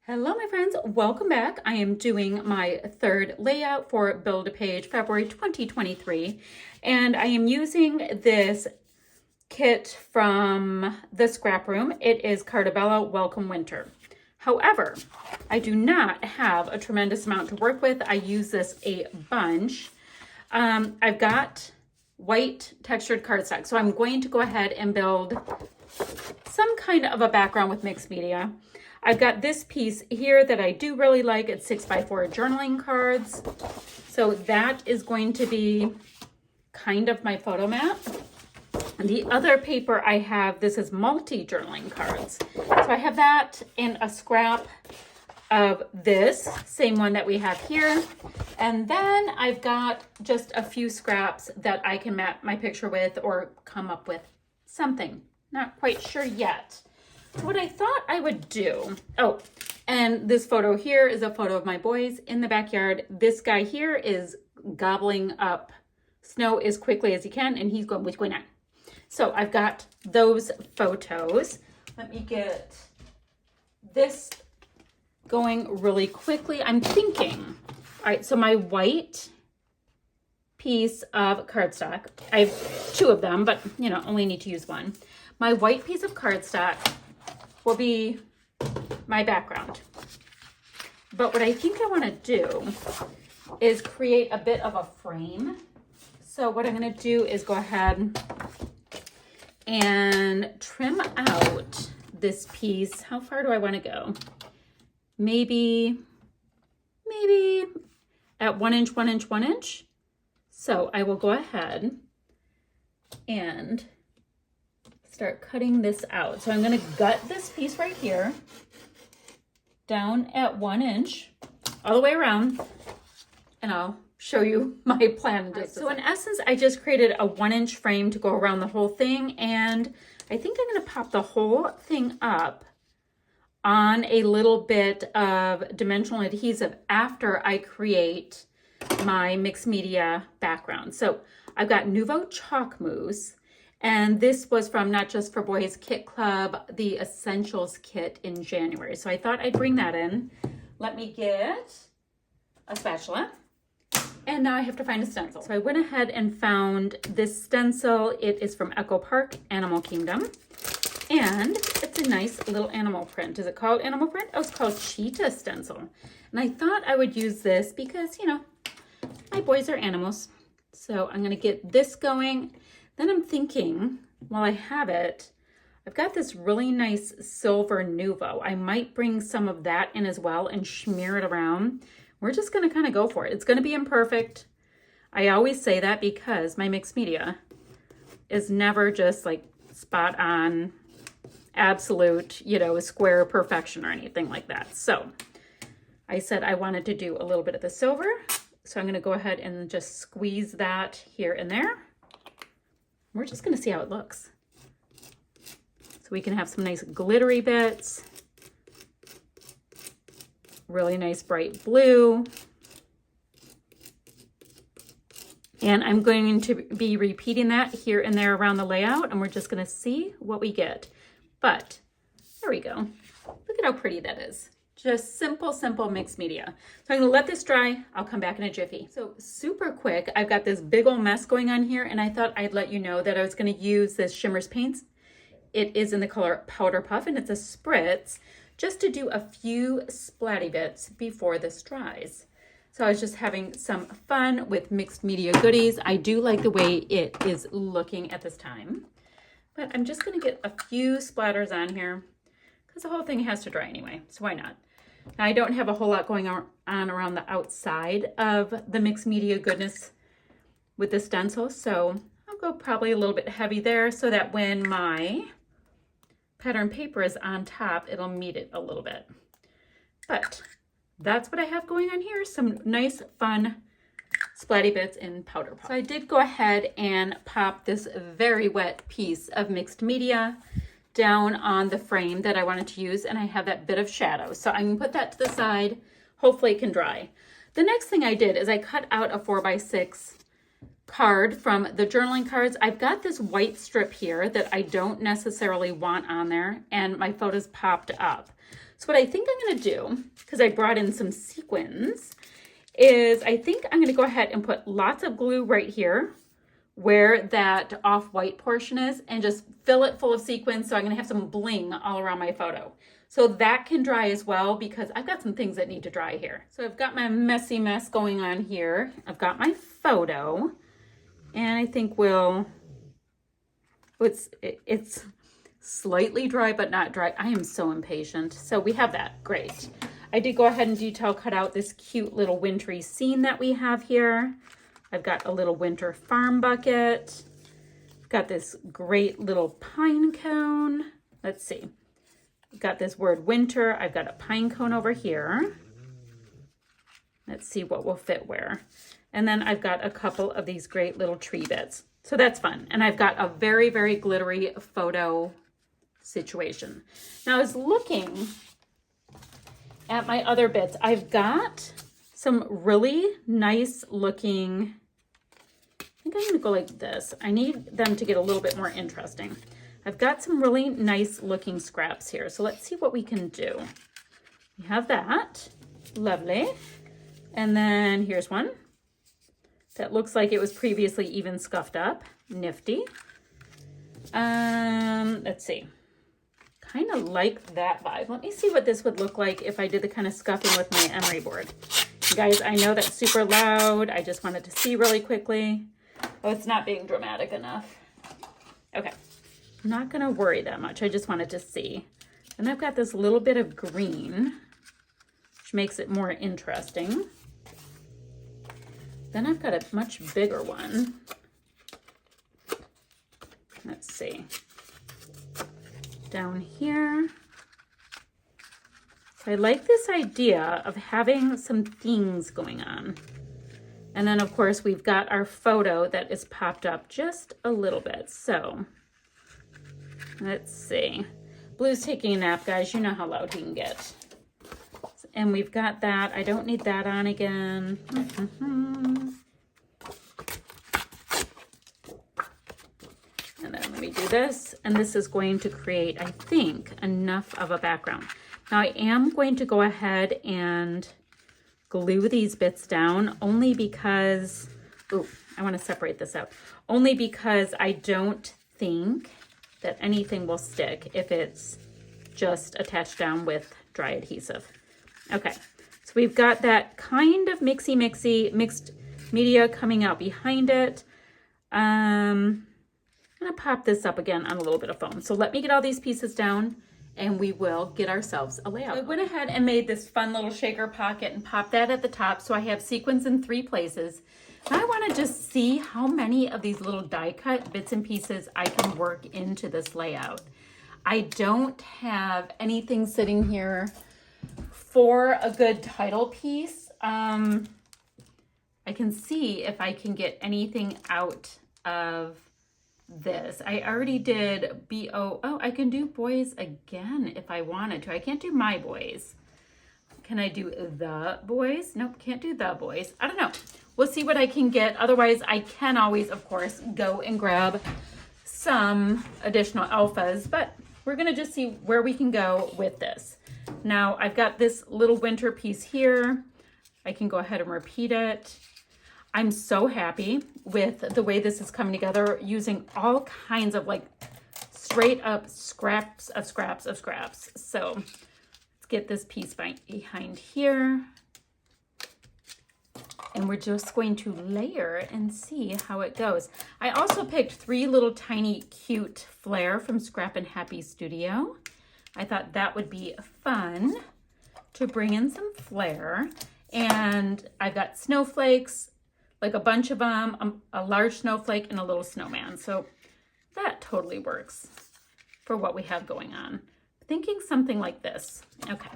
Hello my friends, welcome back. I am doing my third layout for Build a Page February 2023, and I am using this kit from the scrap room. It is Carta Welcome Winter. However, I do not have a tremendous amount to work with. I use this a bunch. I've got white textured cardstock, so I'm going to go ahead and build some kind of a background with mixed media. I've got this piece here that I do really like. It's 6x4 journaling cards. So that is going to be kind of my photo mat. And the other paper I have, this is multi-journaling cards. So I have that in a scrap of this, same one that we have here. And then I've got just a few scraps that I can map my picture with or come up with something. Not quite sure yet. So what I thought I would do, and this photo here is a photo of my boys in the backyard. This guy here is gobbling up snow as quickly as he can, and he's going, what's going on? So I've got those photos. Let me get this going really quickly. I'm thinking, all right, so my white piece of cardstock, I have two of them, but only need to use one. My white piece of cardstock will be my background. But what I think I want to do is create a bit of a frame. So what I'm going to do is go ahead and trim out this piece. How far do I want to go? Maybe at 1 inch, 1 inch, 1 inch. So I will go ahead and start cutting this out. So I'm going to gut this piece right here down at 1 inch all the way around, and I'll show you my plan. So in essence, I just created a 1 inch frame to go around the whole thing, and I think I'm going to pop the whole thing up on a little bit of dimensional adhesive after I create my mixed media background. So I've got Nuvo Chalk Mousse. And this was from Not Just for Boys Kit Club, the Essentials Kit in January. So I thought I'd bring that in. Let me get a spatula. And now I have to find a stencil. So I went ahead and found this stencil. It is from Echo Park Animal Kingdom. And it's a nice little animal print. Is it called animal print? Oh, it's called Cheetah Stencil. And I thought I would use this because, my boys are animals. So I'm going to get this going. Then I'm thinking, while I have it, I've got this really nice silver Nuvo. I might bring some of that in as well and smear it around. We're just going to kind of go for it. It's going to be imperfect. I always say that because my mixed media is never just like spot on, absolute, square perfection or anything like that. So I said I wanted to do a little bit of the silver. So I'm going to go ahead and just squeeze that here and there. We're just going to see how it looks. So we can have some nice glittery bits. Really nice bright blue. And I'm going to be repeating that here and there around the layout, and we're just going to see what we get. But there we go. Look at how pretty that is. Just simple mixed media. So I'm going to let this dry. I'll come back in a jiffy. So super quick, I've got this big old mess going on here, and I thought I'd let you know that I was going to use this Shimmers Paints. It is in the color Powder Puff, and it's a spritz, just to do a few splatty bits before this dries. So I was just having some fun with mixed media goodies. I do like the way it is looking at this time. But I'm just going to get a few splatters on here because the whole thing has to dry anyway, so why not? Now, I don't have a whole lot going on around the outside of the mixed media goodness with the stencil, so I'll go probably a little bit heavy there so that when my pattern paper is on top, it'll meet it a little bit. But that's what I have going on here, some nice, fun, splatty bits in Powder Puff. So I did go ahead and pop this very wet piece of mixed media down on the frame that I wanted to use, and I have that bit of shadow. So I'm gonna put that to the side. Hopefully it can dry. The next thing I did is I cut out a 4x6 card from the journaling cards. I've got this white strip here that I don't necessarily want on there, and my photos popped up. So what I think I'm going to do, because I brought in some sequins, is I think I'm going to go ahead and put lots of glue right here where that off-white portion is and just fill it full of sequins. So I'm going to have some bling all around my photo. So that can dry as well because I've got some things that need to dry here. So I've got my messy mess going on here. I've got my photo and I think it's slightly dry, but not dry. I am so impatient. So we have that, great. I did go ahead and detail cut out this cute little wintry scene that we have here. I've got a little winter farm bucket. I've got this great little pine cone. Let's see. I've got this word winter. I've got a pine cone over here. Let's see what will fit where. And then I've got a couple of these great little tree bits. So that's fun. And I've got a very, very glittery photo situation. Now I was looking at my other bits. I've got some really nice looking, I think I'm gonna go like this. I need them to get a little bit more interesting. I've got some really nice looking scraps here. So let's see what we can do. We have that, lovely. And then here's one that looks like it was previously even scuffed up, nifty. Let's see. Kind of like that vibe. Let me see what this would look like if I did the kind of scuffing with my emery board. You guys, I know that's super loud. I just wanted to see really quickly. Oh, it's not being dramatic enough. Okay, I'm not gonna worry that much. I just wanted to see. And I've got this little bit of green, which makes it more interesting. Then I've got a much bigger one. Let's see. Down here. I like this idea of having some things going on. And then of course we've got our photo that is popped up just a little bit. So let's see. Blue's taking a nap, guys. You know how loud he can get. And we've got that. I don't need that on again. And then let me do this. And this is going to create, I think, enough of a background. Now I am going to go ahead and glue these bits down only because, ooh, I want to separate this out. Only because I don't think that anything will stick if it's just attached down with dry adhesive. Okay, so we've got that kind of mixed media coming out behind it. I'm gonna pop this up again on a little bit of foam. So let me get all these pieces down and we will get ourselves a layout. I went ahead and made this fun little shaker pocket and popped that at the top so I have sequins in 3 places. And I want to just see how many of these little die cut bits and pieces I can work into this layout. I don't have anything sitting here for a good title piece. I can see if I can get anything out of this. I already did B-O. Oh, I can do boys again if I wanted to. I can't do my boys. Can I do the boys? Nope, can't do the boys. I don't know. We'll see what I can get. Otherwise, I can always, of course, go and grab some additional alphas, but we're gonna just see where we can go with this. Now, I've got this little winter piece here. I can go ahead and repeat it. I'm so happy with the way this is coming together using all kinds of like straight up scraps of scraps of scraps. So let's get this piece behind here. And we're just going to layer and see how it goes. I also picked 3 little tiny cute flare from Scrap and Happy Studio. I thought that would be fun to bring in some flare. And I've got snowflakes, like a bunch of them, a large snowflake and a little snowman. So that totally works for what we have going on. Thinking something like this. Okay.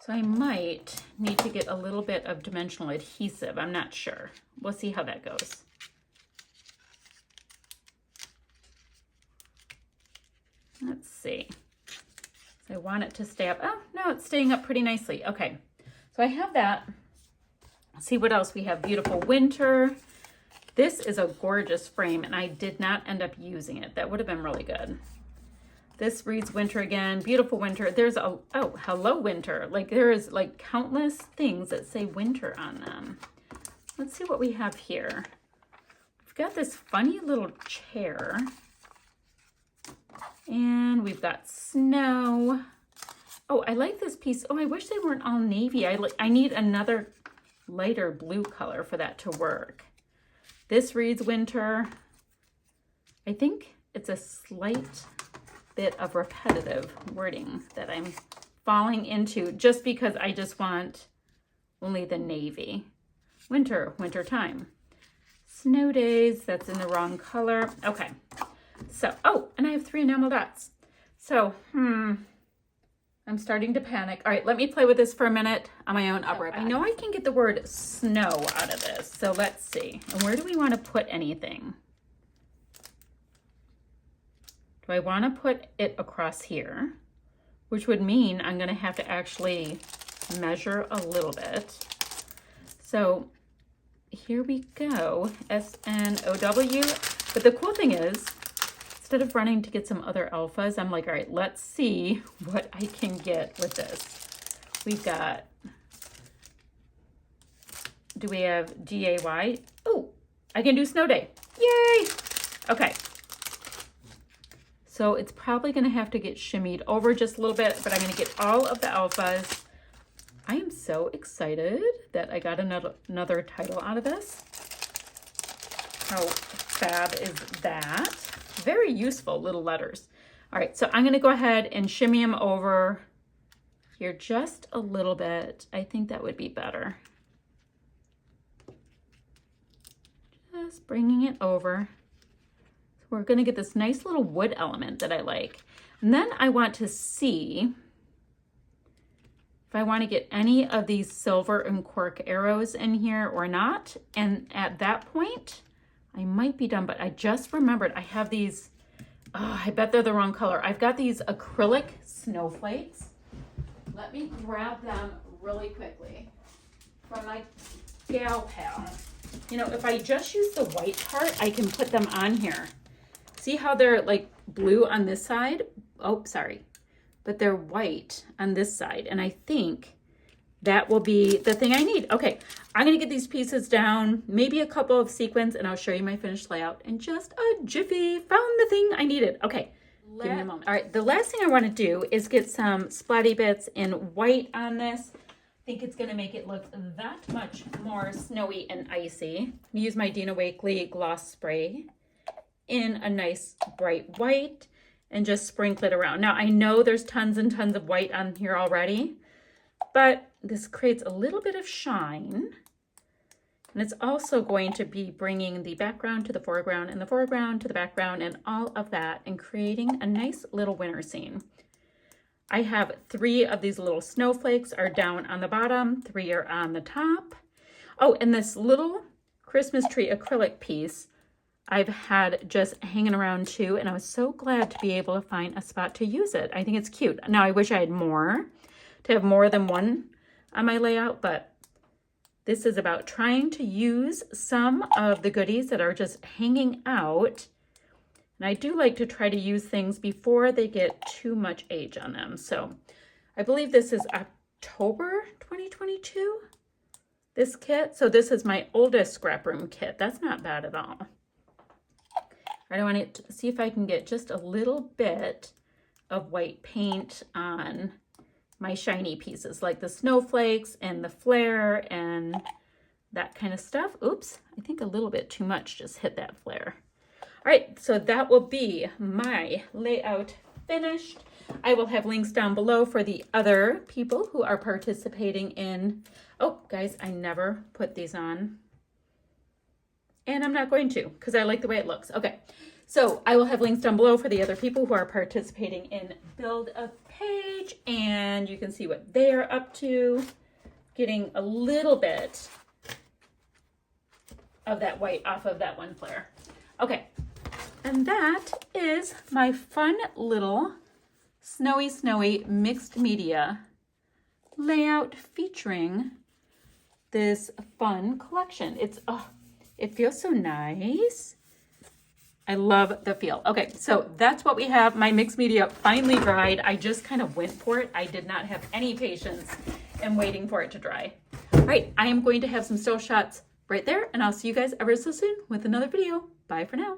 So I might need to get a little bit of dimensional adhesive. I'm not sure. We'll see how that goes. Let's see. So I want it to stay up. Oh, no, it's staying up pretty nicely. Okay. So I have that. Let's see what else we have. Beautiful winter. This is a gorgeous frame and I did not end up using it. That would have been really good. This reads winter again. Beautiful winter. There's a, oh, hello winter. Like there is like countless things that say winter on them. Let's see what we have here. We've got this funny little chair. And we've got snow. Oh, I like this piece. Oh, I wish they weren't all navy. I need another lighter blue color for that to work. This reads winter. I think it's a slight bit of repetitive wording that I'm falling into just because I just want only the navy. Winter, winter time. Snow days, that's in the wrong color. Okay, so, oh, and I have 3 enamel dots. So, I'm starting to panic. All right, let me play with this for a minute on my own. I'll be right back. I know I can get the word snow out of this, so let's see. And where do we want to put anything? Do I want to put it across here? Which would mean I'm going to have to actually measure a little bit. So here we go, S-N-O-W. But the cool thing is, instead of running to get some other alphas, I'm like, all right, let's see what I can get with this. We've got, do we have D-A-Y? Oh, I can do snow day. Yay! Okay. So it's probably going to have to get shimmied over just a little bit, but I'm going to get all of the alphas. I am so excited that I got another title out of this. How fab is that? Very useful little letters. All right, so I'm going to go ahead and shimmy them over here just a little bit. I think that would be better. Just bringing it over. We're going to get this nice little wood element that I like. And then I want to see if I want to get any of these silver and cork arrows in here or not. And at that point, I might be done, but I just remembered I have these, oh, I bet they're the wrong color. I've got these acrylic snowflakes. Let me grab them really quickly from my gal pal. You know, if I just use the white part, I can put them on here. See how they're like blue on this side? Oh, sorry. But they're white on this side. And I think that will be the thing I need. Okay, I'm going to get these pieces down, maybe a couple of sequins, and I'll show you my finished layout in just a jiffy. Found the thing I needed. Okay, give me a moment. All right, the last thing I want to do is get some splatty bits in white on this. I think it's going to make it look that much more snowy and icy. I'm going to use my Dina Wakley gloss spray in a nice bright white and just sprinkle it around. Now, I know there's tons and tons of white on here already, but this creates a little bit of shine. And it's also going to be bringing the background to the foreground and the foreground to the background and all of that and creating a nice little winter scene. I have 3 of these little snowflakes are down on the bottom, 3 are on the top. Oh, and this little Christmas tree acrylic piece I've had just hanging around too, and I was so glad to be able to find a spot to use it. I think it's cute. Now, I wish I had more, to have more than one on my layout, but this is about trying to use some of the goodies that are just hanging out. And I do like to try to use things before they get too much age on them. So I believe this is October 2022, this kit. So this is my oldest scrap room kit. That's not bad at all. I want to see if I can get just a little bit of white paint on my shiny pieces, like the snowflakes and the flare and that kind of stuff. Oops, I think a little bit too much just hit that flare. All right, so that will be my layout finished. I will have links down below for the other people who are participating in, oh, guys, I never put these on. And I'm not going to because I like the way it looks. Okay, so I will have links down below for the other people who are participating in Build a Page, and you can see what they are up to. Getting a little bit of that white off of that one flare. Okay, and that is my fun little snowy mixed media layout featuring this fun collection. It's, oh, it feels so nice. I love the feel. Okay, so that's what we have. My mixed media finally dried. I just kind of went for it. I did not have any patience in waiting for it to dry. All right, I am going to have some still shots right there, and I'll see you guys ever so soon with another video. Bye for now.